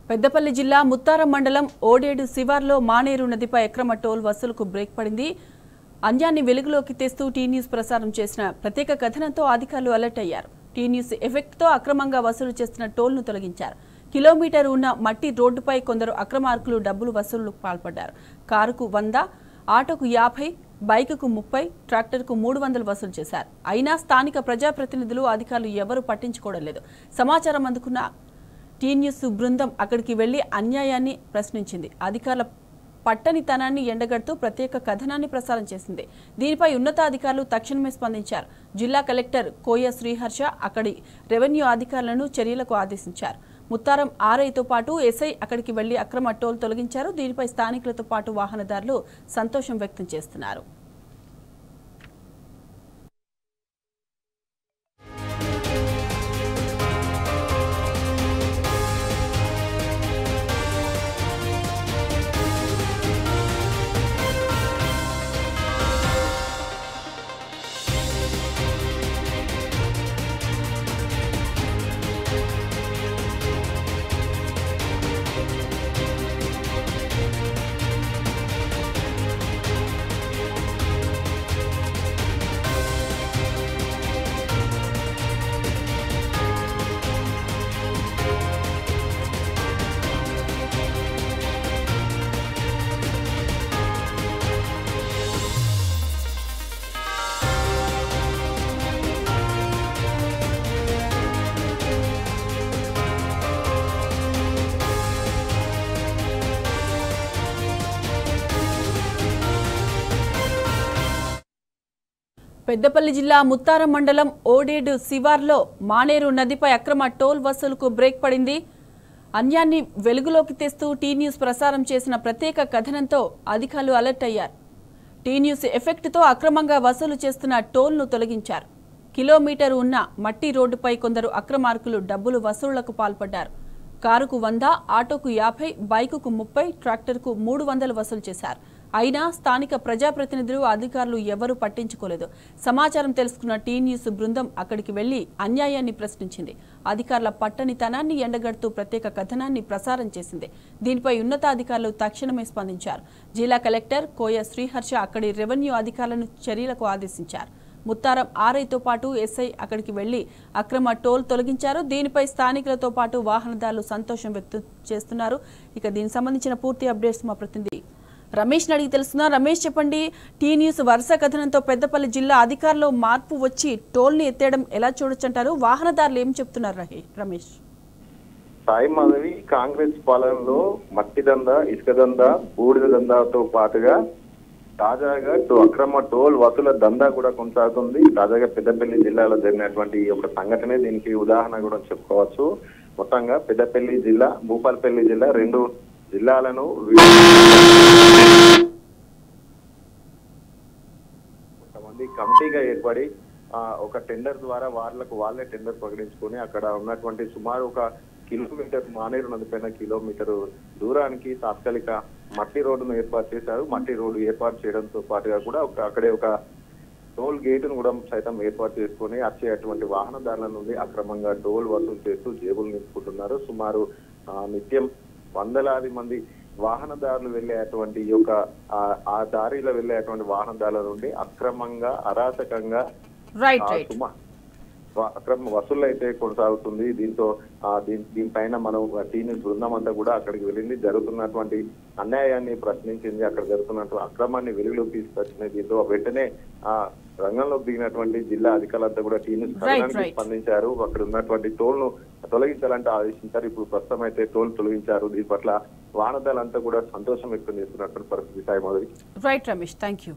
పెద్దపల్లి జిల్లా ముత్తారం మండలం ఓడేడు శివార్లో మానేరు నదిపై అక్రమ టోల్ వసూలుకు బ్రేక్ పడింది. అంజాన్ని వెలుగులోకి తెస్తూ టీ న్యూస్ ప్రసారం చేసిన ప్రత్యేక కథనంతో అధికారులు అలర్ట్ అయ్యారు. టీ న్యూస్ ఎఫెక్ట్తో అక్రమంగా వసూలు చేస్తున్న టోల్ను తొలగించారు. కిలోమీటర్ ఉన్న మట్టి రోడ్డుపై కొందరు అక్రమార్కులు డబ్బులు వసూలుకు పాల్పడ్డారు. కారుకు 100, ఆటోకు 50, బైకుకు 30, ట్రాక్టర్కు 300 వసూలు చేశారు. అయినా స్థానిక ప్రజాప్రతినిధులు, అధికారులు ఎవరూ పట్టించుకోవడం లేదు. సమాచారం అందుకున్న టీ న్యూస్ బృందం అక్కడికి వెళ్లి అన్యాయాన్ని ప్రశ్నించింది. అధికారుల పట్టనితనాన్ని ఎండగడుతూ ప్రత్యేక కథనాన్ని ప్రసారం చేసింది. దీనిపై ఉన్నతాధికారులు తక్షణమే స్పందించారు. జిల్లా కలెక్టర్ కోయ శ్రీహర్ష అక్కడి రెవెన్యూ అధికారులను చర్యలకు ఆదేశించారు. ముత్తారం ఆర్ఐతో పాటు ఎస్ఐ అక్కడికి వెళ్లి అక్రమ టోల్ తొలగించారు. దీనిపై స్థానికులతో పాటు వాహనదారులు సంతోషం వ్యక్తం చేస్తున్నారు. పెద్దపల్లి జిల్లా ముత్తారం మండలం ఓడేడు శివార్లో మానేరు నదిపై అక్రమ టోల్ వసూలుకు బ్రేక్ పడింది. అన్యాన్ని వెలుగులోకి తెస్తూ టీ న్యూస్ ప్రసారం చేసిన ప్రత్యేక కథనంతో అధికారులు అలర్ట్ అయ్యారు. టీ న్యూస్ ఎఫెక్ట్తో అక్రమంగా వసూలు చేస్తున్న టోల్ను తొలగించారు. కిలోమీటర్ ఉన్న మట్టి రోడ్డుపై కొందరు అక్రమార్కులు డబ్బులు వసూళ్లకు పాల్పడ్డారు. కారుకు 100, ఆటోకు 50, బైకుకు 30, ట్రాక్టర్కు 300 వసూలు చేశారు. అయినా స్థానిక ప్రజాప్రతినిధులు, అధికారులు ఎవరూ పట్టించుకోలేదు. సమాచారం తెలుసుకున్న టీ న్యూస్ బృందం అక్కడికి వెళ్లి అన్యాయాన్ని ప్రశ్నించింది. అధికారుల పట్టనితనాన్ని ఎండగడుతూ ప్రత్యేక కథనాన్ని ప్రసారం చేసింది. దీనిపై ఉన్నతాధికారులు తక్షణమే స్పందించారు. జిల్లా కలెక్టర్ కోయ శ్రీహర్ష అక్కడి రెవెన్యూ అధికారులను చర్యలకు ఆదేశించారు. ముత్తారం ఆర్ఐతో పాటు ఎస్ఐ అక్కడికి వెళ్లి అక్రమ టోల్ తొలగించారు. దీనిపై స్థానికులతో పాటు వాహనదారులు సంతోషం వ్యక్తం చేస్తున్నారు. ఇక దీనికి సంబంధించిన పూర్తి అప్డేట్స్ మా ప్రతినిధి రమేష్ అడిగి తెలుస్తున్నా. రమేష్, చెప్పండి, టీ న్యూస్ వరుస కథనంతో పెద్దపల్లి జిల్లా అధికారులు మార్పు వచ్చి టోల్ని ఎత్తేయడం ఎలా చూడొచ్చంటారు? వాహనదారులు ఏం చెప్తున్నారు రమేష్? సాయి మాధవి, కాంగ్రెస్ పాలనలో మట్టి దందా, ఇసుక దందా, బూడిద దందాతో పాటుగా తాజాగా అక్రమ టోల్ వసూల దందా కూడా కొనసాగుతుంది. తాజాగా పెద్దపల్లి జిల్లాలో జరిగినటువంటి ఒక సంఘటనే దీనికి ఉదాహరణ కూడా చెప్పుకోవచ్చు. మొత్తంగా పెద్దపల్లి జిల్లా, భూపాలపల్లి జిల్లా, రెండు జిల్లాలను కొంతమంది కమిటీగా ఏర్పడి ఒక టెండర్ ద్వారా వాళ్ళే టెండర్ ప్రకటించుకొని అక్కడ ఉన్నటువంటి సుమారు 1 కిలోమీటర్ మానేరు నదిపైన కిలోమీటర్ దూరానికి తాత్కాలిక మట్టి రోడ్డును ఏర్పాటు చేశారు. మట్టి రోడ్డు ఏర్పాటు చేయడంతో పాటుగా కూడా అక్కడే ఒక టోల్ గేటును కూడా సైతం ఏర్పాటు చేసుకుని వచ్చేటువంటి వాహనదారుల నుండి అక్రమంగా టోల్ వసూలు చేస్తూ జేబులు నింపుకుంటున్నారు. సుమారు నిత్యం వందలాది మంది వాహనదారులు వెళ్లేటువంటి ఆ దారిలో వెళ్లేటువంటి వాహనదారుల నుండి అక్రమంగా, అరాచకంగా అక్రమ వసూలు అయితే కొనసాగుతుంది. దీనిపైన మనం టీ న్యూస్ బృందం అంతా కూడా అక్కడికి వెళ్ళింది. జరుగుతున్నటువంటి అన్యాయాన్ని ప్రశ్నించింది. అక్కడ జరుగుతున్నటువంటి అక్రమాన్ని వెలుగులోకి తీసుకొచ్చింది. దీంతో వెంటనే రంగంలోకి దిగినటువంటి జిల్లా అధికారులంతా కూడా టీ న్యూస్ కథనానికి స్పందించారు. అక్కడ ఉన్నటువంటి టోల్ ను తొలగించాలంటే ఆదేశించారు. ఇప్పుడు ప్రస్తుతం అయితే టోల్ తొలగించారు. దీని పట్ల వాహనదారులంతా కూడా సంతోషం వ్యక్తం చేస్తున్నటువంటి పరిస్థితి. Sai Madhavi. Right Ramesh, thank you.